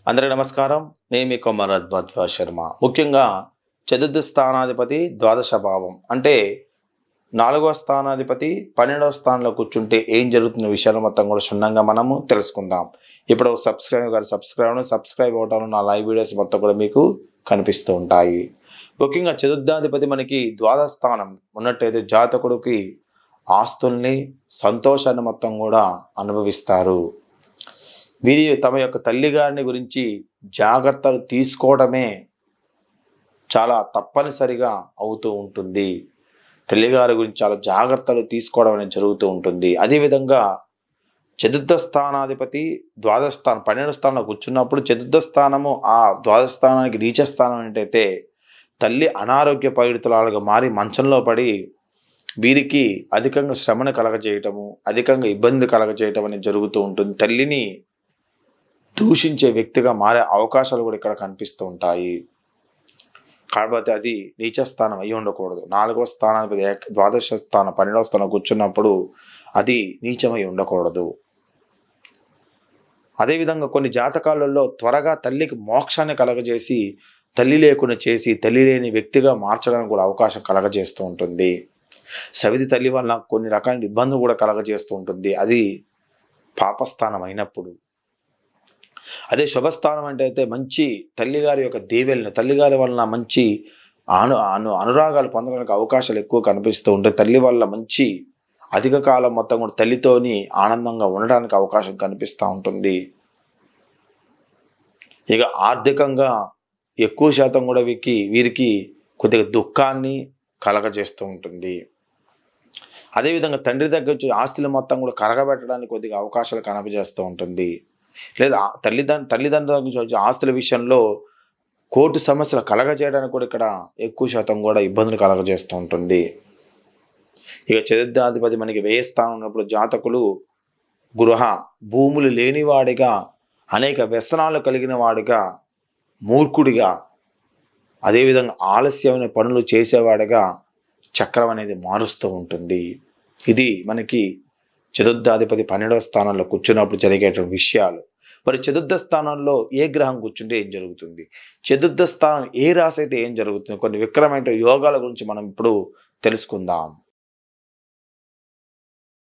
అందరికీ నమస్కారం. నేను మీ కొమరద్ భరద్వాజ్ శర్మ. ముఖ్యంగా చతుర్థ స్థానాధిపతి ద్వాదశ భావం అంటే 4వ స్థానాధిపతి 12వ స్థానంలో కూర్చుంటే ఏం జరుగుతున్న విషయాలు మొత్తం కూడా క్షుణ్ణంగా మనము తెలుసుకుందాం. ఇప్పుడు సబ్స్క్రైబ్ అవటం నా లైవ్ వీడియోస్ మొత్తం కూడా మీకు కనిపిస్తూ ఉంటాయి. ముఖ్యంగా చతుర్థాధిపతి మనకి ద్వాదశ స్థానం ఉన్నట్టయితే జాతకుడికి ఆస్తుల్ని సంతోషాన్ని మొత్తం కూడా అనుభవిస్తారు. వీరి తమ యొక్క తల్లిగారిని గురించి జాగ్రత్తలు తీసుకోవడమే చాలా తప్పనిసరిగా అవుతూ ఉంటుంది. తల్లిగారి గురించి చాలా జాగ్రత్తలు తీసుకోవడం అనేది జరుగుతూ ఉంటుంది. అదేవిధంగా చతుర్థ స్థానాధిపతి ద్వాదశ స్థానం 12వ స్థానంలో కూర్చున్నప్పుడు చతుర్థ స్థానము ఆ ద్వాదశ స్థానానికి నీచ స్థానం ఏంటైతే తల్లి అనారోగ్య పీడితురాలుగా మారి మంచంలో పడి వీరికి అధికంగా శ్రమను కలగజేయటము, అధికంగా ఇబ్బంది కలగజేయటం అనేది జరుగుతూ ఉంటుంది. తల్లిని దూషించే వ్యక్తిగా మారే అవకాశాలు కూడా ఇక్కడ కనిపిస్తూ ఉంటాయి. కాబట్టి అది నీచ స్థానం అయి ఉండకూడదు. 4వ స్థానాధిపతి ద్వాదశ స్థానం 12వ స్థానం కూర్చున్నప్పుడు అది నీచమై ఉండకూడదు. అదేవిధంగా కొన్ని జాతకాలలో త్వరగా తల్లికి మోక్షాన్ని కలగజేసి తల్లి లేకుండా చేసి తల్లి లేని వ్యక్తిగా మార్చడానికి కూడా అవకాశం కలగజేస్తూ ఉంటుంది. సవితి తల్లి వల్ల కొన్ని రకాల ఇబ్బందులు కూడా కలగజేస్తూ ఉంటుంది. అది పాపస్థానం అయినప్పుడు. అదే శుభస్థానం అంటే అయితే మంచి తల్లిగారి యొక్క దీవెల్ని తల్లిగారి వలన మంచి అనురాగాలు పొందడానికి అవకాశాలు ఎక్కువ కనిపిస్తూ ఉంటాయి. తల్లి వల్ల మంచి అధిక కాలం మొత్తం కూడా తల్లితోని ఆనందంగా ఉండడానికి అవకాశం కనిపిస్తూ ఉంటుంది. ఇక ఆర్థికంగా ఎక్కువ శాతం కూడా వీరికి కొద్దిగా దుఃఖాన్ని కలగజేస్తూ ఉంటుంది. అదేవిధంగా తండ్రి దగ్గర నుంచి ఆస్తులు మొత్తం కూడా కరగబెట్టడానికి కొద్దిగా అవకాశాలు కనిపించేస్తూ ఉంటుంది. లేదా తల్లిదండ్రుల గురించి ఆస్తుల విషయంలో కోర్టు సమస్యలు కలగజేయడానికి కూడా ఇక్కడ ఎక్కువ శాతం కూడా ఇబ్బందులు కలగజేస్తూ ఉంటుంది. ఇక చతుర్థాధిపతి మనకి వ్యయ స్థానం ఉన్నప్పుడు జాతకులు గృహ భూములు లేనివాడిగా, అనేక వ్యసనాలు కలిగిన వాడిగా, మూర్ఖుడిగా, అదేవిధంగా ఆలస్యమైన పనులు చేసేవాడిగా చక్రం అనేది మారుస్తూ ఉంటుంది. ఇది మనకి చతుర్థాధిపతి 12వ స్థానంలో కూర్చున్నప్పుడు జరిగేటువంటి విషయాలు. మరి చతుర్థ స్థానంలో ఏ గ్రహం కూర్చుంటే ఏం జరుగుతుంది, చతుర్థ స్థానం ఏ రాశి అయితే ఏం జరుగుతుంది, కొన్ని విక్రమైన యోగాల గురించి మనం ఇప్పుడు తెలుసుకుందాం.